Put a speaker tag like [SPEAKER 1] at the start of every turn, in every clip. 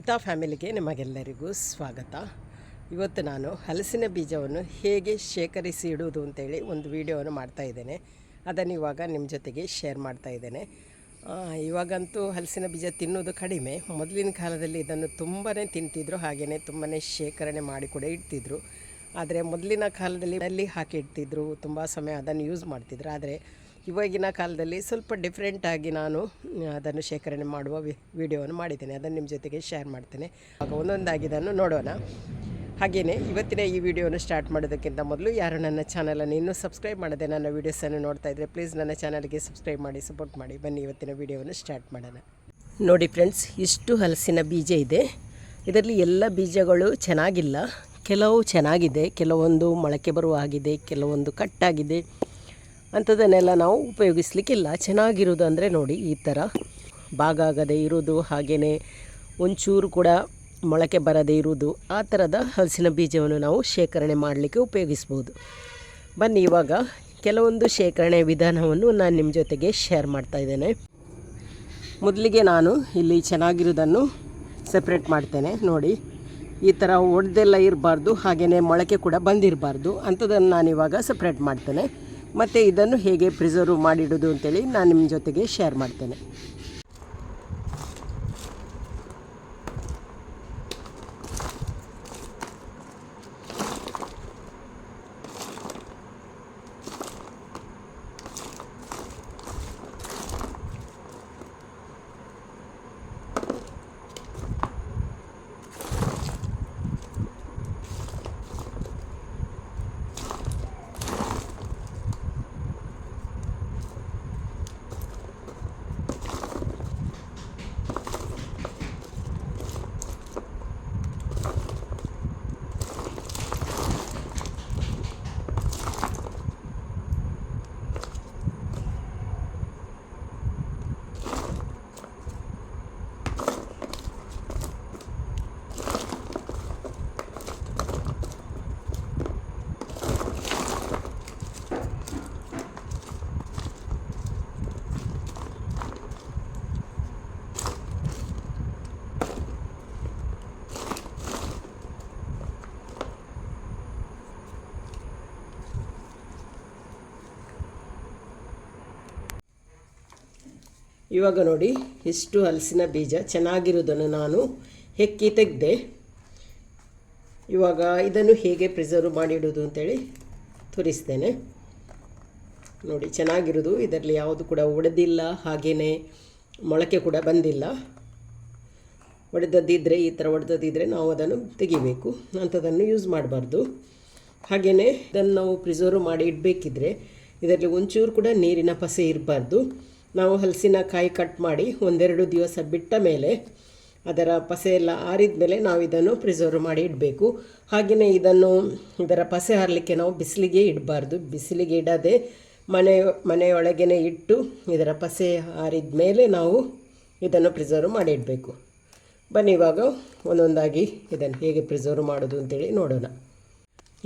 [SPEAKER 1] ಗೀತಾ ಫ್ಯಾಮಿಲಿಗೆ ನಿಮಗೆಲ್ಲರಿಗೂ ಸ್ವಾಗತ. ಇವತ್ತು ನಾನು ಹಲಸಿನ ಬೀಜವನ್ನು ಹೇಗೆ ಶೇಖರಿಸಿ ಇಡುವುದು ಅಂತೇಳಿ ಒಂದು ವಿಡಿಯೋವನ್ನು ಮಾಡ್ತಾಯಿದ್ದೇನೆ. ಅದನ್ನು ಇವಾಗ ನಿಮ್ಮ ಜೊತೆಗೆ ಶೇರ್ ಮಾಡ್ತಾಯಿದ್ದೇನೆ. ಇವಾಗಂತೂ ಹಲಸಿನ ಬೀಜ ತಿನ್ನೋದು ಕಡಿಮೆ. ಮೊದಲಿನ ಕಾಲದಲ್ಲಿ ಇದನ್ನು ತುಂಬಾ ತಿಂತಿದ್ರು, ಹಾಗೆಯೇ ತುಂಬಾ ಶೇಖರಣೆ ಮಾಡಿ ಕೂಡ ಇಡ್ತಿದ್ರು. ಆದರೆ ಮೊದಲಿನ ಕಾಲದಲ್ಲಿ ಅಲ್ಲಿ ಹಾಕಿ ಇಡ್ತಿದ್ರು, ತುಂಬ ಸಮಯ ಅದನ್ನು ಯೂಸ್ ಮಾಡ್ತಿದ್ರು. ಆದರೆ ಇವಾಗಿನ ಕಾಲದಲ್ಲಿ ಸ್ವಲ್ಪ ಡಿಫ್ರೆಂಟಾಗಿ ನಾನು ಅದನ್ನು ಶೇಖರಣೆ ಮಾಡುವ ವಿಡಿಯೋವನ್ನು ಮಾಡಿದ್ದೇನೆ. ಅದನ್ನು ನಿಮ್ಮ ಜೊತೆಗೆ ಶೇರ್ ಮಾಡ್ತೇನೆ. ಆಗ ಒಂದೊಂದಾಗಿ ಇದನ್ನು ನೋಡೋಣ. ಹಾಗೆಯೇ ಇವತ್ತಿನ ಈ ವಿಡಿಯೋನ ಸ್ಟಾರ್ಟ್ ಮಾಡೋದಕ್ಕಿಂತ ಮೊದಲು ಯಾರು ನನ್ನ ಚಾನಲನ್ನು ಇನ್ನೂ ಸಬ್ಸ್ಕ್ರೈಬ್ ಮಾಡದೆ ನನ್ನ ವೀಡಿಯೋಸನ್ನು ನೋಡ್ತಾ ಇದ್ದರೆ ಪ್ಲೀಸ್ ನನ್ನ ಚಾನಲ್ಗೆ ಸಬ್ಸ್ಕ್ರೈಬ್ ಮಾಡಿ, ಸಪೋರ್ಟ್ ಮಾಡಿ. ಬನ್ನಿ ಇವತ್ತಿನ ವಿಡಿಯೋವನ್ನು ಸ್ಟಾರ್ಟ್ ಮಾಡೋಣ. ನೋಡಿ ಫ್ರೆಂಡ್ಸ್, ಇಷ್ಟು ಹಲಸಿನ ಬೀಜ ಇದೆ. ಇದರಲ್ಲಿ ಎಲ್ಲ ಬೀಜಗಳು ಚೆನ್ನಾಗಿಲ್ಲ, ಕೆಲವು ಚೆನ್ನಾಗಿದೆ, ಕೆಲವೊಂದು ಮೊಳಕೆ ಬರುವ ಆಗಿದೆ, ಕೆಲವೊಂದು ಕಟ್ಟಾಗಿದೆ. ಅಂಥದ್ದನ್ನೆಲ್ಲ ನಾವು ಉಪಯೋಗಿಸಲಿಕ್ಕಿಲ್ಲ. ಚೆನ್ನಾಗಿರೋದು ಅಂದರೆ ನೋಡಿ ಈ ಥರ ಭಾಗ ಆಗದೆ ಇರೋದು, ಹಾಗೆಯೇ ಒಂಚೂರು ಕೂಡ ಮೊಳಕೆ ಬರದೇ ಇರುವುದು, ಆ ಥರದ ಹಲಸಿನ ಬೀಜವನ್ನು ನಾವು ಶೇಖರಣೆ ಮಾಡಲಿಕ್ಕೆ ಉಪಯೋಗಿಸ್ಬೋದು. ಬನ್ನಿ ಇವಾಗ ಕೆಲವೊಂದು ಶೇಖರಣೆ ವಿಧಾನವನ್ನು ನಾನು ನಿಮ್ಮ ಜೊತೆಗೆ ಶೇರ್ ಮಾಡ್ತಾಯಿದ್ದೇನೆ. ಮೊದಲಿಗೆ ನಾನು ಇಲ್ಲಿ ಚೆನ್ನಾಗಿರೋದನ್ನು ಸಪ್ರೇಟ್ ಮಾಡ್ತೇನೆ. ನೋಡಿ ಈ ಥರ ಒಡೆದೆಲ್ಲ ಇರಬಾರ್ದು, ಹಾಗೆಯೇ ಮೊಳಕೆ ಕೂಡ ಬಂದಿರಬಾರ್ದು. ಅಂಥದ್ದನ್ನು ನಾನಿವಾಗ ಸಪ್ರೇಟ್ ಮಾಡ್ತೇನೆ. ಮತ್ತು ಇದನ್ನು ಹೇಗೆ ಪ್ರಿಸರ್ವ್ ಮಾಡಿಡೋದು ಅಂತೇಳಿ ನಾನು ನಿಮ್ಮ ಜೊತೆಗೆ ಶೇರ್ ಮಾಡ್ತೇನೆ. ಇವಾಗ ನೋಡಿ ಎಷ್ಟು ಹಲಸಿನ ಬೀಜ ಚೆನ್ನಾಗಿರೋದನ್ನು ನಾನು ಹೆಕ್ಕಿ ತೆಗೆದೆ. ಇವಾಗ ಇದನ್ನು ಹೇಗೆ ಪ್ರಿಸರ್ವ್ ಮಾಡಿಡೋದು ಅಂತೇಳಿ ತೋರಿಸ್ತೇನೆ. ನೋಡಿ ಚೆನ್ನಾಗಿರೋದು, ಇದರಲ್ಲಿ ಯಾವುದು ಕೂಡ ಒಡೆದಿಲ್ಲ, ಹಾಗೆಯೇ ಮೊಳಕೆ ಕೂಡ ಬಂದಿಲ್ಲ. ಒಡೆದದ್ದಿದ್ದರೆ ಈ ಥರ ಒಡೆದದ್ದಿದ್ದರೆ ನಾವು ಅದನ್ನು ತೆಗಿಬೇಕು, ಅಂಥದ್ದನ್ನು ಯೂಸ್ ಮಾಡಬಾರ್ದು. ಹಾಗೆಯೇ ಇದನ್ನು ನಾವು ಪ್ರಿಸರ್ವ್ ಮಾಡಿ ಇಡಬೇಕಿದ್ರೆ ಇದರಲ್ಲಿ ಒಂಚೂರು ಕೂಡ ನೀರಿನ ಪಸೆ ಇರಬಾರ್ದು. ನಾವು ಹಲಸಿನಕಾಯಿ ಕಟ್ ಮಾಡಿ ಒಂದೆರಡು ದಿವಸ ಬಿಟ್ಟ ಮೇಲೆ ಅದರ ಪಸೆ ಎಲ್ಲ ಆರಿದ ಮೇಲೆ ನಾವು ಇದನ್ನು ಪ್ರಿಸರ್ವ್ ಮಾಡಿ ಇಡಬೇಕು. ಹಾಗೆಯೇ ಇದರ ಪಸೆ ಹಾರಲಿಕ್ಕೆ ನಾವು ಬಿಸಿಲಿಗೆ ಇಡಬಾರ್ದು. ಬಿಸಿಲಿಗೆ ಇಡದೆ ಮನೆಯೊಳಗೇ ಇಟ್ಟು ಇದರ ಪಸೆ ಆರಿದ ಮೇಲೆ ನಾವು ಇದನ್ನು ಪ್ರಿಸರ್ವ್ ಮಾಡಿ ಇಡಬೇಕು. ಬನ್ನಿ ಇವಾಗ ಒಂದೊಂದಾಗಿ ಇದನ್ನು ಹೇಗೆ ಪ್ರಿಸರ್ವ್ ಮಾಡೋದು ಅಂತೇಳಿ ನೋಡೋಣ.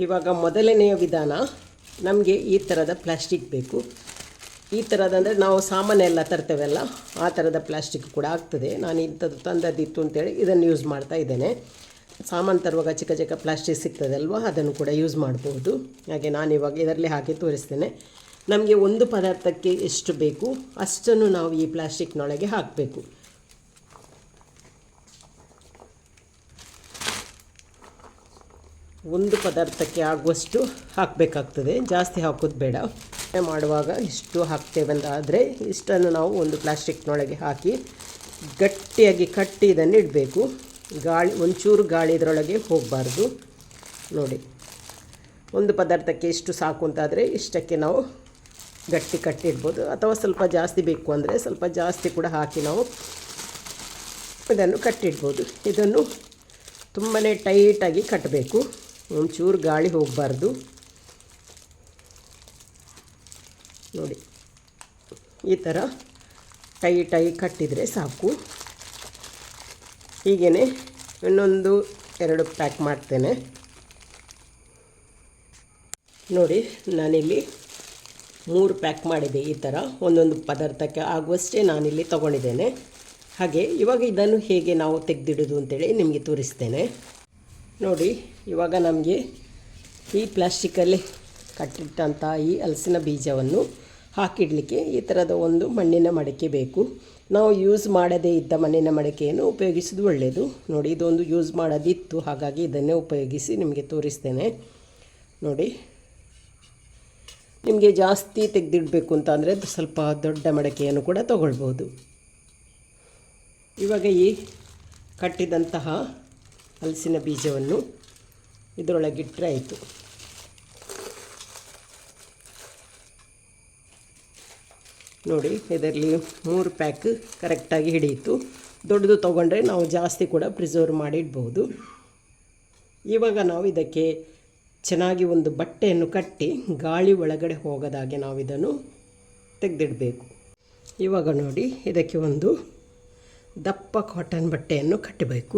[SPEAKER 1] ಇವಾಗ ಮೊದಲನೆಯ ವಿಧಾನ, ನಮಗೆ ಈ ಥರದ ಪ್ಲಾಸ್ಟಿಕ್ ಬೇಕು. ಈ ಥರದಂದರೆ ನಾವು ಸಾಮಾನೆಲ್ಲ ತರ್ತೇವಲ್ಲ, ಆ ಥರದ ಪ್ಲಾಸ್ಟಿಕ್ ಕೂಡ ಆಗ್ತದೆ. ನಾನು ಇಂಥದ್ದು ತಂದದ್ದಿತ್ತು ಅಂತೇಳಿ ಇದನ್ನು ಯೂಸ್ ಮಾಡ್ತಾ ಇದ್ದೇನೆ. ಸಾಮಾನು ತರುವಾಗ ಚಿಕ್ಕ ಚಿಕ್ಕ ಪ್ಲಾಸ್ಟಿಕ್ ಸಿಗ್ತದಲ್ವ, ಅದನ್ನು ಕೂಡ ಯೂಸ್ ಮಾಡ್ಬೋದು. ಹಾಗೆ ನಾನಿವಾಗ ಇದರಲ್ಲಿ ಹಾಕಿ ತೋರಿಸ್ತೇನೆ. ನಮಗೆ ಒಂದು ಪದಾರ್ಥಕ್ಕೆ ಎಷ್ಟು ಬೇಕು ಅಷ್ಟನ್ನು ನಾವು ಈ ಪ್ಲಾಸ್ಟಿಕ್ನೊಳಗೆ ಹಾಕಬೇಕು. ಒಂದು ಪದಾರ್ಥಕ್ಕೆ ಆಗುವಷ್ಟು ಹಾಕಬೇಕಾಗ್ತದೆ, ಜಾಸ್ತಿ ಹಾಕೋದು ಬೇಡ. ಮಾಡುವಾಗ ಇಷ್ಟು ಹಾಕ್ತೇವಂತಾದರೆ ಇಷ್ಟನ್ನು ನಾವು ಒಂದು ಪ್ಲಾಸ್ಟಿಕ್ನೊಳಗೆ ಹಾಕಿ ಗಟ್ಟಿಯಾಗಿ ಕಟ್ಟಿ ಇದನ್ನು ಇಡಬೇಕು. ಒಂಚೂರು ಗಾಳಿ ಇದರೊಳಗೆ ಹೋಗಬಾರ್ದು. ನೋಡಿ ಒಂದು ಪದಾರ್ಥಕ್ಕೆ ಇಷ್ಟು ಸಾಕು ಅಂತಾದರೆ ಇಷ್ಟಕ್ಕೆ ನಾವು ಗಟ್ಟಿ ಕಟ್ಟಿಡ್ಬೋದು, ಅಥವಾ ಸ್ವಲ್ಪ ಜಾಸ್ತಿ ಬೇಕು ಅಂದರೆ ಸ್ವಲ್ಪ ಜಾಸ್ತಿ ಕೂಡ ಹಾಕಿ ನಾವು ಇದನ್ನು ಕಟ್ಟಿಡ್ಬೋದು. ಇದನ್ನು ತುಂಬಾ ಟೈಟಾಗಿ ಕಟ್ಟಬೇಕು, ಒಂಚೂರು ಗಾಳಿ ಹೋಗಬಾರ್ದು. ನೋಡಿ ಈ ಥರ ಟೈಟಾಗಿ ಕಟ್ಟಿದರೆ ಸಾಕು. ಹೀಗೇ ಇನ್ನೊಂದು 2 ಪ್ಯಾಕ್ ಮಾಡ್ತೇನೆ. ನೋಡಿ ನಾನಿಲ್ಲಿ 3 ಪ್ಯಾಕ್ ಮಾಡಿದೆ. ಈ ಥರ ಒಂದೊಂದು ಪದಾರ್ಥಕ್ಕೆ ಆಗುವಷ್ಟೇ ನಾನಿಲ್ಲಿ ತೊಗೊಂಡಿದ್ದೇನೆ. ಹಾಗೆ ಇವಾಗ ಇದನ್ನು ಹೇಗೆ ನಾವು ತೆಗೆದಿಡೋದು ಅಂತೇಳಿ ನಿಮಗೆ ತೋರಿಸ್ತೇನೆ. ನೋಡಿ, ಇವಾಗ ನಮಗೆ ಈ ಪ್ಲಾಸ್ಟಿಕಲ್ಲಿ ಕಟ್ಟಿಟ್ಟಂಥ ಈ ಹಲಸಿನ ಬೀಜವನ್ನು ಹಾಕಿಡಲಿಕ್ಕೆ ಈ ಥರದ ಒಂದು ಮಣ್ಣಿನ ಮಡಕೆ ಬೇಕು. ನಾವು ಯೂಸ್ ಮಾಡದೇ ಇದ್ದ ಮಣ್ಣಿನ ಮಡಕೆಯನ್ನು ಉಪಯೋಗಿಸೋದು ಒಳ್ಳೆಯದು. ನೋಡಿ, ಇದೊಂದು ಯೂಸ್ ಮಾಡೋದಿತ್ತು, ಹಾಗಾಗಿ ಇದನ್ನೇ ಉಪಯೋಗಿಸಿ ನಿಮಗೆ ತೋರಿಸ್ತೇನೆ. ನೋಡಿ, ನಿಮಗೆ ಜಾಸ್ತಿ ತೆಗೆದಿಡಬೇಕು ಅಂತ ಅಂದರೆ ಸ್ವಲ್ಪ ದೊಡ್ಡ ಮಡಕೆಯನ್ನು ಕೂಡ ತಗೊಳ್ಬೋದು. ಇವಾಗ ಈ ಕಟ್ಟಿದಂತಹ ಹಲಸಿನ ಬೀಜವನ್ನು ಇದರೊಳಗಿಟ್ಟರೆ ಆಯಿತು. ನೋಡಿ, ಇದರಲ್ಲಿ 3 ಪ್ಯಾಕ್ ಕರೆಕ್ಟಾಗಿ ಹಿಡಿಯಿತು. ದೊಡ್ಡದು ತೊಗೊಂಡ್ರೆ ನಾವು ಜಾಸ್ತಿ ಕೂಡ ಪ್ರಿಸರ್ವ್ ಮಾಡಿ ಇಡ್ಬೋದು. ಇವಾಗ ನಾವು ಇದಕ್ಕೆ ಚೆನ್ನಾಗಿ ಒಂದು ಬಟ್ಟೆಯನ್ನು ಕಟ್ಟಿ ಗಾಳಿ ಒಳಗಡೆ ಹೋಗದಾಗೆ ನಾವು ಇದನ್ನು ತೆಗೆದಿಡಬೇಕು. ಇವಾಗ ನೋಡಿ, ಇದಕ್ಕೆ ಒಂದು ದಪ್ಪ ಕಾಟನ್ ಬಟ್ಟೆಯನ್ನು ಕಟ್ಟಬೇಕು.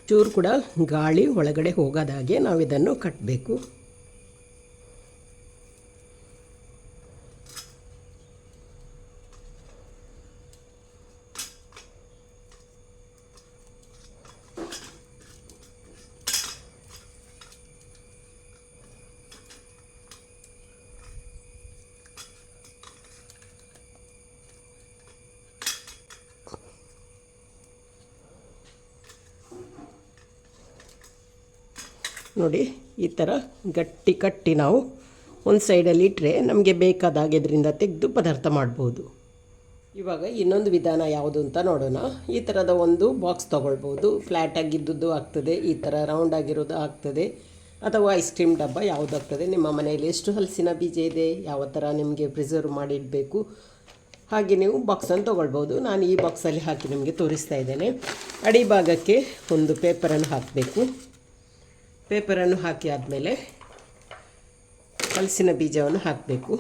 [SPEAKER 1] ಚೂರು ಕೂಡ ಗಾಳಿ ಒಳಗಡೆ ಹೋಗದಾಗೆ ನಾವು ಇದನ್ನು ಕಟ್ಟಬೇಕು. ನೋಡಿ, ಈ ಥರ ಗಟ್ಟಿ ಕಟ್ಟಿ ನಾವು ಒಂದು ಸೈಡಲ್ಲಿ ಇಟ್ಟರೆ ನಮಗೆ ಬೇಕಾದಾಗ ಇದರಿಂದ ತೆಗೆದು ಪದಾರ್ಥ ಮಾಡ್ಬೋದು. ಇವಾಗ ಇನ್ನೊಂದು ವಿಧಾನ ಯಾವುದು ಅಂತ ನೋಡೋಣ. ಈ ಥರದ ಒಂದು ಬಾಕ್ಸ್ ತೊಗೊಳ್ಬೋದು. ಫ್ಲ್ಯಾಟ್ ಆಗಿದ್ದು ಆಗ್ತದೆ, ಈ ಥರ ರೌಂಡ್ ಆಗಿರೋದು ಆಗ್ತದೆ, ಅಥವಾ ಐಸ್ ಕ್ರೀಮ್ ಡಬ್ಬ ಯಾವುದಾಗ್ತದೆ. ನಿಮ್ಮ ಮನೆಯಲ್ಲಿ ಎಷ್ಟು ಹಲಸಿನ ಬೀಜ ಇದೆ, ಯಾವ ಥರ ನಿಮಗೆ ಪ್ರಿಸರ್ವ್ ಮಾಡಿಡಬೇಕು, ಹಾಗೆ ನೀವು ಬಾಕ್ಸನ್ನು ತೊಗೊಳ್ಬೋದು. ನಾನು ಈ ಬಾಕ್ಸಲ್ಲಿ ಹಾಕಿ ನಿಮಗೆ ತೋರಿಸ್ತಾ ಇದ್ದೇನೆ. ಅಡಿಭಾಗಕ್ಕೆ ಒಂದು ಪೇಪರನ್ನು ಹಾಕಬೇಕು. ಪೇಪರನ್ನು ಹಾಕಿ ಆದಮೇಲೆ ಹಲಸಿನ ಬೀಜವನ್ನು ಹಾಕಬೇಕು.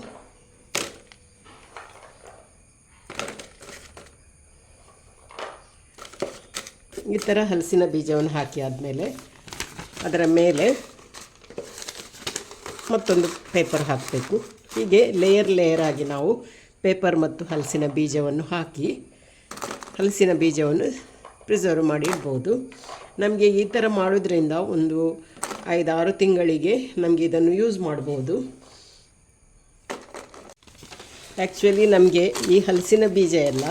[SPEAKER 1] ಈ ಥರ ಹಲಸಿನ ಬೀಜವನ್ನು ಹಾಕಿ ಆದಮೇಲೆ ಅದರ ಮೇಲೆ ಮತ್ತೊಂದು ಪೇಪರ್ ಹಾಕಬೇಕು. ಹೀಗೆ ಲೇಯರ್ ಆಗಿ ನಾವು ಪೇಪರ್ ಮತ್ತು ಹಲಸಿನ ಬೀಜವನ್ನು ಹಾಕಿ ಹಲಸಿನ ಬೀಜವನ್ನು ಪ್ರಿಸರ್ವ್ ಮಾಡಿ ಇಡ್ಬೋದು. ನಮಗೆ ಈ ಥರ ಮಾಡೋದ್ರಿಂದ ಒಂದು 5-6 ತಿಂಗಳಿಗೆ ನಮಗೆ ಇದನ್ನು ಯೂಸ್ ಮಾಡ್ಬೋದು. ಆ್ಯಕ್ಚುಲಿ ನಮಗೆ ಈ ಹಲಸಿನ ಬೀಜ ಎಲ್ಲ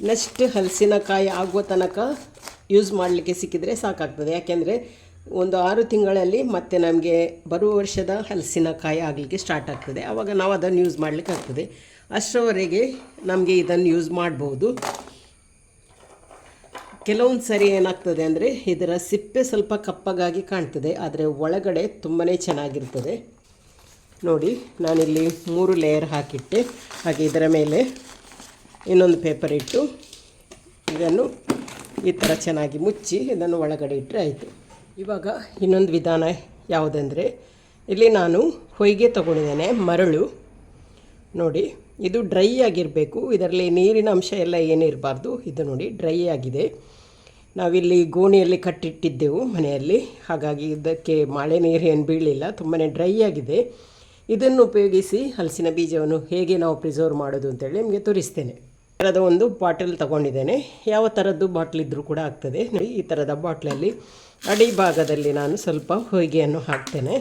[SPEAKER 1] ನೆಕ್ಸ್ಟ್ ಹಲಸಿನಕಾಯಿ ಆಗುವ ತನಕ ಯೂಸ್ ಮಾಡಲಿಕ್ಕೆ ಸಿಕ್ಕಿದರೆ ಸಾಕಾಗ್ತದೆ. ಯಾಕೆಂದರೆ ಒಂದು 6 ತಿಂಗಳಲ್ಲಿ ಮತ್ತೆ ನಮಗೆ ಬರುವ ವರ್ಷದ ಹಲಸಿನಕಾಯಿ ಆಗಲಿಕ್ಕೆ ಸ್ಟಾರ್ಟ್ ಆಗ್ತದೆ. ಆವಾಗ ನಾವು ಅದನ್ನು ಯೂಸ್ ಮಾಡಲಿಕ್ಕೆ ಆಗ್ತದೆ. ಅಷ್ಟರವರೆಗೆ ನಮಗೆ ಇದನ್ನು ಯೂಸ್ ಮಾಡ್ಬೋದು. ಕೆಲವೊಂದು ಸರಿ ಏನಾಗ್ತದೆ ಅಂದರೆ ಇದರ ಸಿಪ್ಪೆ ಸ್ವಲ್ಪ ಕಪ್ಪಗಾಗಿ ಕಾಣ್ತದೆ, ಆದರೆ ಒಳಗಡೆ ತುಂಬಾ ಚೆನ್ನಾಗಿರ್ತದೆ. ನೋಡಿ, ನಾನಿಲ್ಲಿ 3 ಲೇಯರ್ ಹಾಕಿಟ್ಟೆ. ಹಾಗೆ ಇದರ ಮೇಲೆ ಇನ್ನೊಂದು ಪೇಪರ್ ಇಟ್ಟು ಇದನ್ನು ಈ ಥರ ಚೆನ್ನಾಗಿ ಮುಚ್ಚಿ ಇದನ್ನು ಒಳಗಡೆ ಇಟ್ಟರೆ ಆಯಿತು. ಇವಾಗ ಇನ್ನೊಂದು ವಿಧಾನ ಯಾವುದಂದರೆ, ಇಲ್ಲಿ ನಾನು ಹೊಯ್ಗೆ ತೊಗೊಂಡಿದ್ದೇನೆ, ಮರಳು. ನೋಡಿ, ಇದು ಡ್ರೈ ಆಗಿರಬೇಕು. ಇದರಲ್ಲಿ ನೀರಿನ ಅಂಶ ಎಲ್ಲ ಏನಿರಬಾರ್ದು. ಇದು ನೋಡಿ ಡ್ರೈ ಆಗಿದೆ. ನಾವಿಲ್ಲಿ ಗೋಣಿಯಲ್ಲಿ ಕಟ್ಟಿಟ್ಟಿದ್ದೆವು ಮನೆಯಲ್ಲಿ, ಹಾಗಾಗಿ ಇದಕ್ಕೆ ಮಳೆ ನೀರು ಏನು ಬೀಳಲಿಲ್ಲ, ತುಂಬಾ ಡ್ರೈ ಆಗಿದೆ. ಇದನ್ನು ಉಪಯೋಗಿಸಿ ಹಲಸಿನ ಬೀಜವನ್ನು ಹೇಗೆ ನಾವು ಪ್ರಿಸರ್ವ್ ಮಾಡೋದು ಅಂತೇಳಿ ನಿಮಗೆ ತೋರಿಸ್ತೇನೆ. ಈ ಥರದ ಒಂದು ಬಾಟಲ್ ತೊಗೊಂಡಿದ್ದೇನೆ. ಯಾವ ಥರದ್ದು ಬಾಟ್ಲ್ ಇದ್ದರೂ ಕೂಡ ಆಗ್ತದೆ. ಈ ಥರದ ಬಾಟ್ಲಲ್ಲಿ ಅಡಿಭಾಗದಲ್ಲಿ ನಾನು ಸ್ವಲ್ಪ ಹೊಯ್ಗೆಯನ್ನು ಹಾಕ್ತೇನೆ.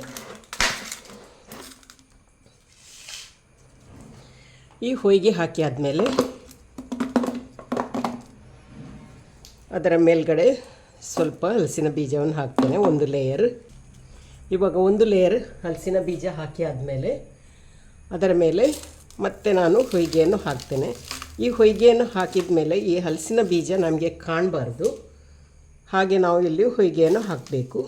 [SPEAKER 1] ಈ ಹೊಯ್ಗೆ ಹಾಕಿ ಆದಮೇಲೆ ಅದರ ಮೇಲ್ಗಡೆ ಸ್ವಲ್ಪ ಹಲಸಿನ ಬೀಜವನ್ನು ಹಾಕ್ತೇನೆ, ಒಂದು ಲೇಯರ್. ಇವಾಗ ಒಂದು ಲೇಯರ್ ಹಲಸಿನ ಬೀಜ ಹಾಕಿ ಆದಮೇಲೆ ಅದರ ಮೇಲೆ ಮತ್ತೆ ನಾನು ಹೊಯ್ಗೆಯನ್ನು ಹಾಕ್ತೇನೆ. ಈ ಹೊಯ್ಗೆಯನ್ನು ಹಾಕಿದ ಮೇಲೆ ಈ ಹಲಸಿನ ಬೀಜ ನಮಗೆ ಕಾಣಬಾರ್ದು, ಹಾಗೆ ನಾವು ಇಲ್ಲಿ ಹೊಯ್ಗೆಯನ್ನು ಹಾಕಬೇಕು.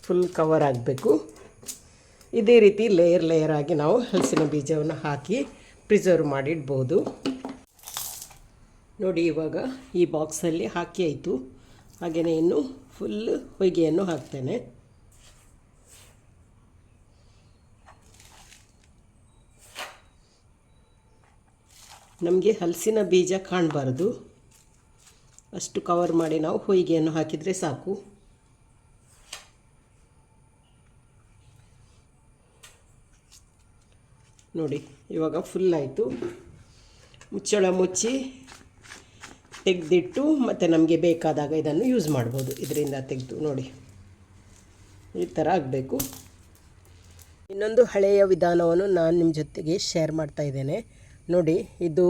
[SPEAKER 1] ಫುಲ್ ಕವರ್ ಆಗಬೇಕು. ಇದೇ ರೀತಿ ಲೇಯರ್ ಆಗಿ ನಾವು ಹಲಸಿನ ಬೀಜವನ್ನು ಹಾಕಿ ಪ್ರಿಸರ್ವ್ ಮಾಡಿಡ್ಬೋದು. ನೋಡಿ, ಇವಾಗ ಈ ಬಾಕ್ಸಲ್ಲಿ ಹಾಕಿ ಆಯಿತು. ಹಾಗೆಯೇ ಇನ್ನು ಫುಲ್ ಹೊಯ್ಗೆಯನ್ನು ಹಾಕ್ತೇನೆ. ನಮಗೆ ಹಲಸಿನ ಬೀಜ ಕಾಣಬಾರ್ದು, ಅಷ್ಟು ಕವರ್ ಮಾಡಿ ನಾವು ಹೊಯ್ಗೆಯನ್ನು ಹಾಕಿದರೆ ಸಾಕು. ನೋಡಿ ಇವಾಗ ಫುಲ್ ಆಯಿತು. ಮುಚ್ಚಳ ಮುಚ್ಚಿ ತೆಗೆದಿಟ್ಟು ಮತ್ತು ನಮಗೆ ಬೇಕಾದಾಗ ಇದನ್ನು ಯೂಸ್ ಮಾಡ್ಬೋದು. ಇದರಿಂದ ತೆಗೆದು ನೋಡಿ ಈ ಥರ ಆಗಬೇಕು. ಇನ್ನೊಂದು ಹಳೆಯ ವಿಧಾನವನ್ನು ನಾನು ನಿಮ್ಮ ಜೊತೆಗೆ ಶೇರ್ ಮಾಡ್ತಾ ಇದ್ದೇನೆ. ನೋಡಿ, ಇದು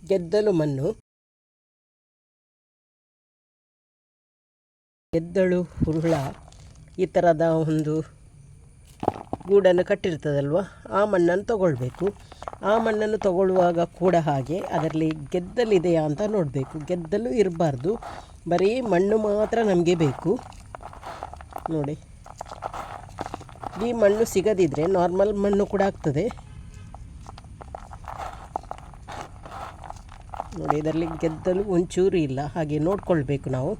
[SPEAKER 1] ಗೆದ್ದಲು ಮಣ್ಣು. ಗೆದ್ದಲು ಹುರುಳ ಈ ಥರದ ಒಂದು ಗೂಡನ್ನು ಕಟ್ಟಿರ್ತದಲ್ವ, ಆ ಮಣ್ಣನ್ನು ತಗೊಳ್ಬೇಕು. ಆ ಮಣ್ಣನ್ನು ತಗೊಳ್ಳುವಾಗ ಕೂಡ ಹಾಗೆ ಅದರಲ್ಲಿ ಗೆದ್ದಲಿದೆಯಾ ಅಂತ ನೋಡಬೇಕು. ಗೆದ್ದಲು ಇರಬಾರ್ದು, ಬರೀ ಮಣ್ಣು ಮಾತ್ರ ನಮಗೆ ಬೇಕು. ನೋಡಿ, ಈ ಮಣ್ಣು ಸಿಗದಿದ್ದರೆ ನಾರ್ಮಲ್ ಮಣ್ಣು ಕೂಡ ಆಗ್ತದೆ. ನೋಡಿ, ಇದರಲ್ಲಿ ಗೆದ್ದಲು ಒಂಚೂರು ಇಲ್ಲ, ಹಾಗೆ ನೋಡ್ಕೊಳ್ಬೇಕು ನಾವು.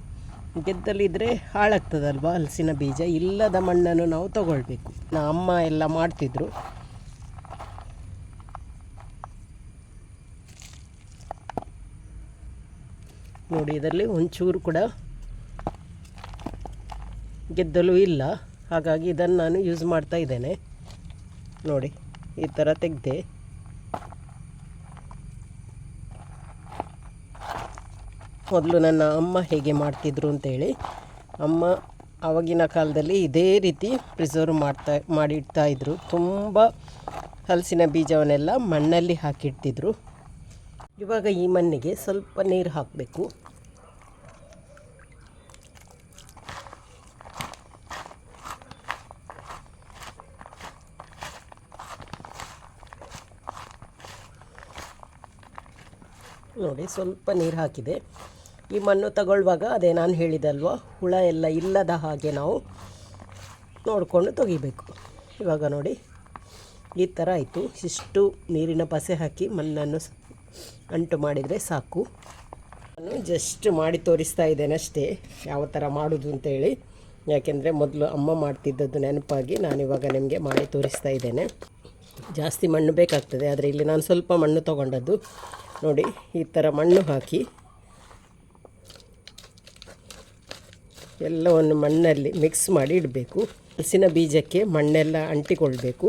[SPEAKER 1] ಗೆದ್ದಲಿದ್ರೆ ಹಾಳಾಗ್ತದಲ್ವ ಹಲಸಿನ ಬೀಜ. ಇಲ್ಲದ ಮಣ್ಣನ್ನು ನಾವು ತಗೊಳ್ಬೇಕು. ಅಮ್ಮ ಎಲ್ಲ ಮಾಡ್ತಿದ್ರು. ನೋಡಿ, ಇದರಲ್ಲಿ ಒಂಚೂರು ಕೂಡ ಗೆದ್ದಲು ಇಲ್ಲ, ಹಾಗಾಗಿ ಇದನ್ನು ನಾನು ಯೂಸ್ ಮಾಡ್ತಾ ಇದ್ದೇನೆ. ನೋಡಿ, ಈ ಥರ ತೆಗೆದೆ. ಮೊದಲು ನನ್ನ ಅಮ್ಮ ಹೇಗೆ ಮಾಡ್ತಿದ್ರು ಅಂತೇಳಿ, ಅಮ್ಮ ಆವಾಗಿನ ಕಾಲದಲ್ಲಿ ಇದೇ ರೀತಿ ಪ್ರಿಸರ್ವ್ ಮಾಡಿಡ್ತಾಯಿದ್ರು. ತುಂಬ ಹಲಸಿನ ಬೀಜವನ್ನೆಲ್ಲ ಮಣ್ಣಲ್ಲಿ ಹಾಕಿಡ್ತಿದ್ರು. ಇವಾಗ ಈ ಮಣ್ಣಿಗೆ ಸ್ವಲ್ಪ ನೀರು ಹಾಕಬೇಕು. ನೋಡಿ, ಸ್ವಲ್ಪ ನೀರು ಹಾಕಿದೆ. ಈ ಮಣ್ಣು ತಗೊಳ್ಳುವಾಗ ಅದೇ ನಾನು ಹೇಳಿದಲ್ವ, ಹುಳ ಎಲ್ಲ ಇಲ್ಲದ ಹಾಗೆ ನಾವು ನೋಡಿಕೊಂಡು ತೆಗಿಬೇಕು. ಇವಾಗ ನೋಡಿ ಈ ಥರ ಆಯಿತು. ಇಷ್ಟು ನೀರಿನ ಪಸೆ ಹಾಕಿ ಮಣ್ಣನ್ನು ಅಂಟು ಮಾಡಿದರೆ ಸಾಕು. ನಾನು ಜಸ್ಟ್ ಮಾಡಿ ತೋರಿಸ್ತಾ ಇದ್ದೇನೆ ಅಷ್ಟೇ, ಯಾವ ಥರ ಮಾಡೋದು ಅಂತೇಳಿ. ಯಾಕೆಂದರೆ ಮೊದಲು ಅಮ್ಮ ಮಾಡ್ತಿದ್ದದ್ದು ನೆನಪಾಗಿ ನಾನಿವಾಗ ನಿಮಗೆ ಮಾಡಿ ತೋರಿಸ್ತಾ ಇದ್ದೇನೆ. ಜಾಸ್ತಿ ಮಣ್ಣು ಬೇಕಾಗ್ತದೆ, ಆದರೆ ಇಲ್ಲಿ ನಾನು ಸ್ವಲ್ಪ ಮಣ್ಣು ತೊಗೊಂಡದ್ದು. ನೋಡಿ, ಈ ಥರ ಮಣ್ಣು ಹಾಕಿ ಎಲ್ಲವನ್ನು ಮಣ್ಣಲ್ಲಿ ಮಿಕ್ಸ್ ಮಾಡಿ ಇಡಬೇಕು. ಹಲಸಿನ ಬೀಜಕ್ಕೆ ಮಣ್ಣೆಲ್ಲ ಅಂಟಿಕೊಳ್ಬೇಕು.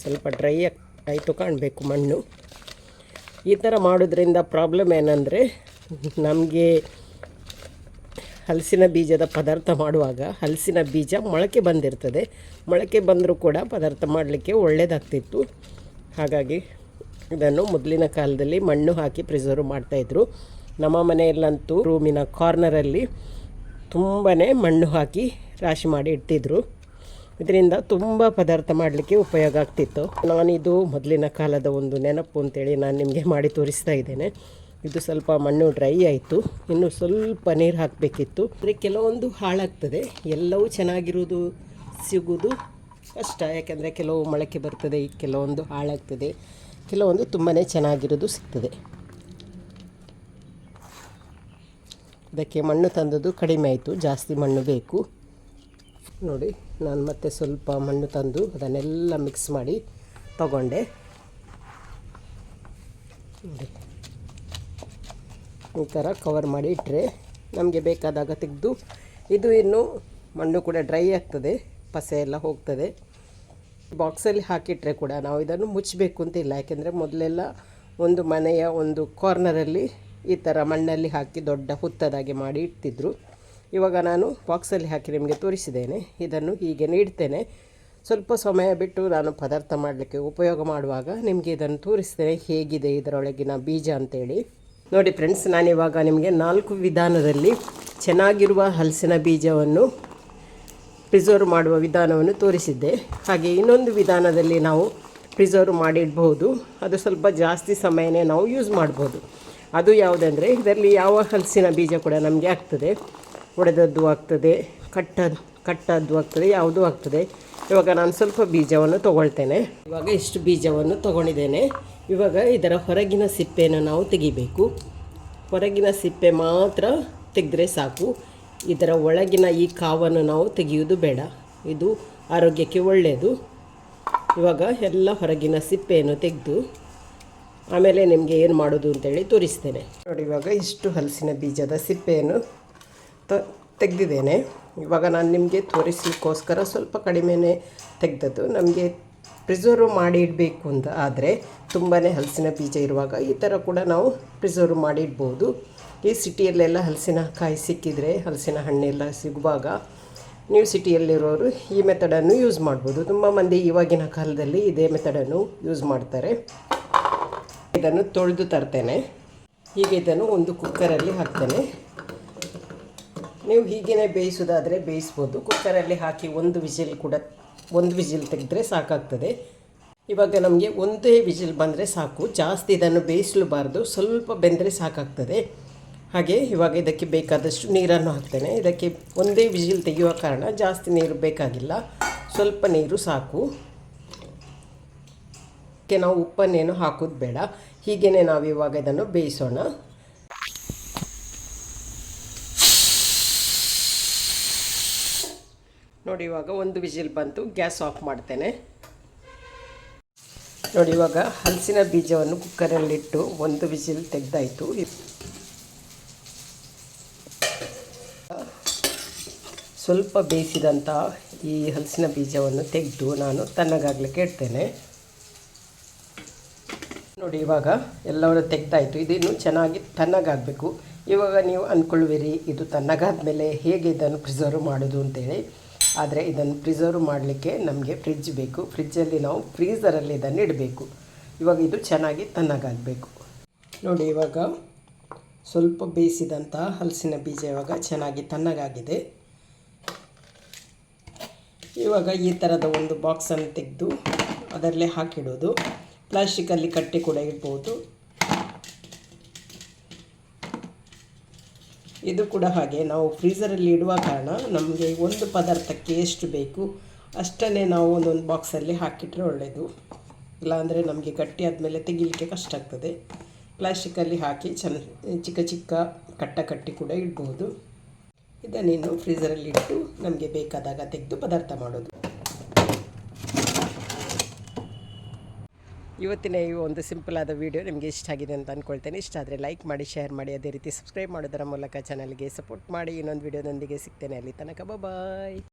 [SPEAKER 1] ಸ್ವಲ್ಪ ಡ್ರೈ ಆಯಿತು ಕಾಣಬೇಕು ಮಣ್ಣು. ಈ ಥರ ಮಾಡೋದ್ರಿಂದ ಪ್ರಾಬ್ಲಮ್ ಏನಂದರೆ, ನಮಗೆ ಹಲಸಿನ ಬೀಜದ ಪದಾರ್ಥ ಮಾಡುವಾಗ ಹಲಸಿನ ಬೀಜ ಮೊಳಕೆ ಬಂದಿರ್ತದೆ. ಮೊಳಕೆ ಬಂದರೂ ಕೂಡ ಪದಾರ್ಥ ಮಾಡಲಿಕ್ಕೆ ಒಳ್ಳೆಯದಾಗ್ತಿತ್ತು. ಹಾಗಾಗಿ ಇದನ್ನು ಮೊದಲಿನ ಕಾಲದಲ್ಲಿ ಮಣ್ಣು ಹಾಕಿ ಪ್ರಿಸರ್ವ್ ಮಾಡ್ತಾಯಿದ್ರು. ನಮ್ಮ ಮನೆಯಲ್ಲಂತೂ ರೂಮಿನ ಕಾರ್ನರಲ್ಲಿ ತುಂಬಾ ಮಣ್ಣು ಹಾಕಿ ರಾಶಿ ಮಾಡಿ ಇಡ್ತಿದ್ರು. ಇದರಿಂದ ತುಂಬ ಪದಾರ್ಥ ಮಾಡಲಿಕ್ಕೆ ಉಪಯೋಗ ಆಗ್ತಿತ್ತು. ನಾನಿದು ಮೊದಲಿನ ಕಾಲದ ಒಂದು ನೆನಪು ಅಂತೇಳಿ ನಾನು ನಿಮಗೆ ಮಾಡಿ ತೋರಿಸ್ತಾ ಇದ್ದೇನೆ. ಇದು ಸ್ವಲ್ಪ ಮಣ್ಣು ಡ್ರೈ ಆಯಿತು, ಇನ್ನು ಸ್ವಲ್ಪ ನೀರು ಹಾಕಬೇಕಿತ್ತು. ಅಂದರೆ ಕೆಲವೊಂದು ಹಾಳಾಗ್ತದೆ, ಎಲ್ಲವೂ ಚೆನ್ನಾಗಿರುವುದು ಸಿಗುವುದು ಕಷ್ಟ. ಯಾಕೆಂದರೆ ಕೆಲವು ಮೊಳಕೆ ಬರ್ತದೆ, ಕೆಲವೊಂದು ಹಾಳಾಗ್ತದೆ, ಕೆಲವೊಂದು ತುಂಬಾ ಚೆನ್ನಾಗಿರೋದು ಸಿಗ್ತದೆ. ಇದಕ್ಕೆ ಮಣ್ಣು ತಂದದ್ದು ಕಡಿಮೆ ಆಯಿತು, ಜಾಸ್ತಿ ಮಣ್ಣು ಬೇಕು. ನೋಡಿ, ನಾನು ಮತ್ತೆ ಸ್ವಲ್ಪ ಮಣ್ಣು ತಂದು ಅದನ್ನೆಲ್ಲ ಮಿಕ್ಸ್ ಮಾಡಿ ತಗೊಂಡೆ. ನೋಡಿ, ಈ ಥರ ಕವರ್ ಮಾಡಿ ಇಟ್ಟರೆ ನಮಗೆ ಬೇಕಾದಾಗ ತೆಗೆದು, ಇದು ಇನ್ನು ಮಣ್ಣು ಕೂಡ ಡ್ರೈ ಆಗ್ತದೆ, ಪಸೆ ಎಲ್ಲ ಹೋಗ್ತದೆ. ಬಾಕ್ಸಲ್ಲಿ ಹಾಕಿಟ್ರೆ ಕೂಡ ನಾವು ಇದನ್ನು ಮುಚ್ಚಬೇಕು ಅಂತಿಲ್ಲ. ಯಾಕೆಂದರೆ ಮೊದಲೆಲ್ಲ ಒಂದು ಮನೆಯ ಒಂದು ಕಾರ್ನರಲ್ಲಿ ಈ ಥರ ಮಣ್ಣಲ್ಲಿ ಹಾಕಿ ದೊಡ್ಡ ಹುತ್ತದಾಗೆ ಮಾಡಿ ಇಡ್ತಿದ್ರು. ಇವಾಗ ನಾನು ಬಾಕ್ಸಲ್ಲಿ ಹಾಕಿ ನಿಮಗೆ ತೋರಿಸಿದ್ದೇನೆ. ಇದನ್ನು ಹೀಗೆ ನೀಡ್ತೇನೆ. ಸ್ವಲ್ಪ ಸಮಯ ಬಿಟ್ಟು ನಾನು ಪದಾರ್ಥ ಮಾಡಲಿಕ್ಕೆ ಉಪಯೋಗ ಮಾಡುವಾಗ ನಿಮಗೆ ಇದನ್ನು ತೋರಿಸ್ತೇನೆ, ಹೇಗಿದೆ ಇದರೊಳಗಿನ ಬೀಜ ಅಂತೇಳಿ. ನೋಡಿ ಫ್ರೆಂಡ್ಸ್, ನಾನಿವಾಗ ನಿಮಗೆ 4 ವಿಧಾನದಲ್ಲಿ ಚೆನ್ನಾಗಿರುವ ಹಲಸಿನ ಬೀಜವನ್ನು ಪ್ರಿಸರ್ವ್ ಮಾಡುವ ವಿಧಾನವನ್ನು ತೋರಿಸಿದ್ದೆ. ಹಾಗೆ ಇನ್ನೊಂದು ವಿಧಾನದಲ್ಲಿ ನಾವು ಪ್ರಿಸರ್ವ್ ಮಾಡಿಡ್ಬೋದು. ಅದು ಸ್ವಲ್ಪ ಜಾಸ್ತಿ ಸಮಯನೇ ನಾವು ಯೂಸ್ ಮಾಡ್ಬೋದು. ಅದು ಯಾವುದಂದರೆ, ಇದರಲ್ಲಿ ಯಾವ ಹಲಸಿನ ಬೀಜ ಕೂಡ ನಮಗೆ ಆಗ್ತದೆ. ಒಡೆದದ್ದು ಆಗ್ತದೆ, ಕಟ್ಟದ್ದು ಆಗ್ತದೆ, ಯಾವುದೂ ಆಗ್ತದೆ. ಇವಾಗ ನಾನು ಸ್ವಲ್ಪ ಬೀಜವನ್ನು ತೊಗೊಳ್ತೇನೆ. ಇವಾಗ ಇಷ್ಟು ಬೀಜವನ್ನು ತೊಗೊಂಡಿದ್ದೇನೆ. ಇವಾಗ ಇದರ ಹೊರಗಿನ ಸಿಪ್ಪೆಯನ್ನು ನಾವು ತೆಗಿಬೇಕು. ಹೊರಗಿನ ಸಿಪ್ಪೆ ಮಾತ್ರ ತೆಗೆದ್ರೆ ಸಾಕು. ಇದರ ಒಳಗಿನ ಈ ಕಾವನ್ನು ನಾವು ತೆಗೆಯುವುದು ಬೇಡ, ಇದು ಆರೋಗ್ಯಕ್ಕೆ ಒಳ್ಳೆಯದು. ಇವಾಗ ಎಲ್ಲ ಹೊರಗಿನ ಸಿಪ್ಪೆಯನ್ನು ತೆಗೆದು ಆಮೇಲೆ ನಿಮಗೆ ಏನು ಮಾಡೋದು ಅಂತೇಳಿ ತೋರಿಸ್ತೇನೆ. ನೋಡಿ, ಇವಾಗ ಇಷ್ಟು ಹಲಸಿನ ಬೀಜದ ಸಿಪ್ಪೆಯನ್ನು ತೆಗೆದಿದ್ದೇನೆ. ಇವಾಗ ನಾನು ನಿಮಗೆ ತೋರಿಸಲಿಕ್ಕೋಸ್ಕರ ಸ್ವಲ್ಪ ಕಡಿಮೆನೇ ತೆಗೆದದ್ದು. ನಮಗೆ ಪ್ರಿಸರ್ವ್ ಮಾಡಿ ಇಡಬೇಕು ಅಂತ ಆದರೆ ತುಂಬಾ ಹಲಸಿನ ಬೀಜ ಇರುವಾಗ ಈ ಥರ ಕೂಡ ನಾವು ಪ್ರಿಸರ್ವ್ ಮಾಡಿ ಇಡ್ಬೋದು. ಈ ಸಿಟಿಯಲ್ಲೆಲ್ಲ ಹಲಸಿನಕಾಯಿ ಸಿಕ್ಕಿದರೆ, ಹಲಸಿನ ಹಣ್ಣೆಲ್ಲ ಸಿಗುವಾಗ ನೀವು ಸಿಟಿಯಲ್ಲಿರೋರು ಈ ಮೆಥಡನ್ನು ಯೂಸ್ ಮಾಡ್ಬೋದು. ತುಂಬ ಮಂದಿ ಇವಾಗಿನ ಕಾಲದಲ್ಲಿ ಇದೇ ಮೆಥಡನ್ನು ಯೂಸ್ ಮಾಡ್ತಾರೆ. ಇದನ್ನು ತೊಳೆದು ತರ್ತೇನೆ. ಹೀಗೆ ಇದನ್ನು ಒಂದು ಕುಕ್ಕರಲ್ಲಿ ಹಾಕ್ತೇನೆ. ನೀವು ಹೀಗೇ ಬೇಯಿಸೋದಾದರೆ ಬೇಯಿಸ್ಬೋದು. ಕುಕ್ಕರಲ್ಲಿ ಹಾಕಿ ಒಂದು ವಿಜಿಲ್ ತೆಗೆದ್ರೆ ಸಾಕಾಗ್ತದೆ. ಇವಾಗ ನಮಗೆ ಒಂದೇ ವಿಜಿಲ್ ಬಂದರೆ ಸಾಕು, ಜಾಸ್ತಿ ಇದನ್ನು ಬೇಯಿಸಲೂಬಾರ್ದು, ಸ್ವಲ್ಪ ಬೆಂದರೆ ಸಾಕಾಗ್ತದೆ. ಹಾಗೆ ಇವಾಗ ಇದಕ್ಕೆ ಬೇಕಾದಷ್ಟು ನೀರನ್ನು ಹಾಕ್ತೇನೆ. ಇದಕ್ಕೆ ಒಂದೇ ವಿಜಿಲ್ ತೆಗೆಯುವ ಕಾರಣ ಜಾಸ್ತಿ ನೀರು ಬೇಕಾಗಿಲ್ಲ, ಸ್ವಲ್ಪ ನೀರು ಸಾಕು. ಇದಕ್ಕೆ ನಾವು ಉಪ್ಪನ್ನೇನು ಹಾಕೋದು ಬೇಡ. ಹೀಗೇ ನಾವು ಇವಾಗ ಇದನ್ನು ಬೇಯಿಸೋಣ. ನೋಡಿ ಇವಾಗ ಒಂದು ವಿಜಿಲ್ ಬಂತು, ಗ್ಯಾಸ್ ಆಫ್ ಮಾಡ್ತೇನೆ. ನೋಡಿ ಇವಾಗ ಹಲಸಿನ ಬೀಜವನ್ನು ಕುಕ್ಕರಲ್ಲಿಟ್ಟು ಒಂದು ವಿಜಿಲ್ ತೆಗೆದಾಯಿತು. ಸ್ವಲ್ಪ ಬೇಯಿಸಿದಂಥ ಈ ಹಲಸಿನ ಬೀಜವನ್ನು ತೆಗೆದು ನಾನು ತಣ್ಣಗಾಗಲಿಕ್ಕೆ ಇಡ್ತೇನೆ. ನೋಡಿ ಇವಾಗ ಎಲ್ಲವನ್ನು ತೆಗೆದಾಯಿತು. ಇದಿನ್ನು ಚೆನ್ನಾಗಿ ತಣ್ಣಗಾಗಬೇಕು. ಇವಾಗ ನೀವು ಅಂದ್ಕೊಳ್ಳುವಿರಿ ಇದು ತಣ್ಣಗಾದ ಮೇಲೆ ಹೇಗೆ ಇದನ್ನು ಪ್ರಿಸರ್ವ್ ಮಾಡೋದು ಅಂತೇಳಿ. ಆದರೆ ಇದನ್ನು ಪ್ರಿಸರ್ವ್ ಮಾಡಲಿಕ್ಕೆ ನಮಗೆ ಫ್ರಿಡ್ಜ್ ಬೇಕು. ಫ್ರಿಡ್ಜಲ್ಲಿ ನಾವು ಫ್ರೀಝರಲ್ಲಿ ಇದನ್ನು ಇಡಬೇಕು. ಇವಾಗ ಇದು ಚೆನ್ನಾಗಿ ತಣ್ಣಗಾಗಬೇಕು. ನೋಡಿ ಇವಾಗ ಸ್ವಲ್ಪ ಬೇಯಿಸಿದಂಥ ಹಲಸಿನ ಬೀಜ ಇವಾಗ ಚೆನ್ನಾಗಿ ತಣ್ಣಗಾಗಿದೆ. ಇವಾಗ ಈ ಥರದ ಒಂದು ಬಾಕ್ಸನ್ನು ತೆಗೆದು ಅದರಲ್ಲೇ ಹಾಕಿಡೋದು. ಪ್ಲಾಸ್ಟಿಕಲ್ಲಿ ಕಟ್ಟಿ ಕೂಡ ಇಡ್ಬೋದು. ಇದು ಕೂಡ ಹಾಗೆ ನಾವು ಫ್ರೀಝರಲ್ಲಿ ಇಡುವ ಕಾರಣ ನಮಗೆ ಒಂದು ಪದಾರ್ಥಕ್ಕೆ ಎಷ್ಟು ಬೇಕು ಅಷ್ಟನ್ನೇ ನಾವು ಒಂದೊಂದು ಬಾಕ್ಸಲ್ಲಿ ಹಾಕಿಟ್ರೆ ಒಳ್ಳೆಯದು. ಇಲ್ಲಾಂದರೆ ನಮಗೆ ಗಟ್ಟಿ ಆದಮೇಲೆ ತೆಗಿಲಿಕ್ಕೆ ಕಷ್ಟ ಆಗ್ತದೆ. ಪ್ಲಾಸ್ಟಿಕಲ್ಲಿ ಹಾಕಿ ಚಿಕ್ಕ ಚಿಕ್ಕ ಕಟ್ಟಿ ಕೂಡ ಇಡ್ಬೋದು. ಇದನ್ನೇನು ಫ್ರೀಝರಲ್ಲಿ ಇಟ್ಟು ನಮಗೆ ಬೇಕಾದಾಗ ತೆಗೆದು ಪದಾರ್ಥ ಮಾಡೋದು. ಇವತ್ತಿನ ಈ ಒಂದು ಸಿಂಪಲ್ ಆದ ವಿಡಿಯೋ ನಿಮಗೆ ಇಷ್ಟ ಆಗಿದೆ ಅಂತ ಅಂದ್ಕೊಳ್ತೇನೆ. ಇಷ್ಟ ಆದರೆ ಲೈಕ್ ಮಾಡಿ, ಶೇರ್ ಮಾಡಿ, ಅದೇ ರೀತಿ ಸಬ್ಸ್ಕ್ರೈಬ್ ಮಾಡೋದರ ಮೂಲಕ ಚಾನಲ್ಗೆ ಸಪೋರ್ಟ್ ಮಾಡಿ. ಇನ್ನೊಂದು ವಿಡಿಯೋದೊಂದಿಗೆ ಸಿಗ್ತೇನೆ. ಅಲ್ಲಿ ತನಕ ಬಾಯ್.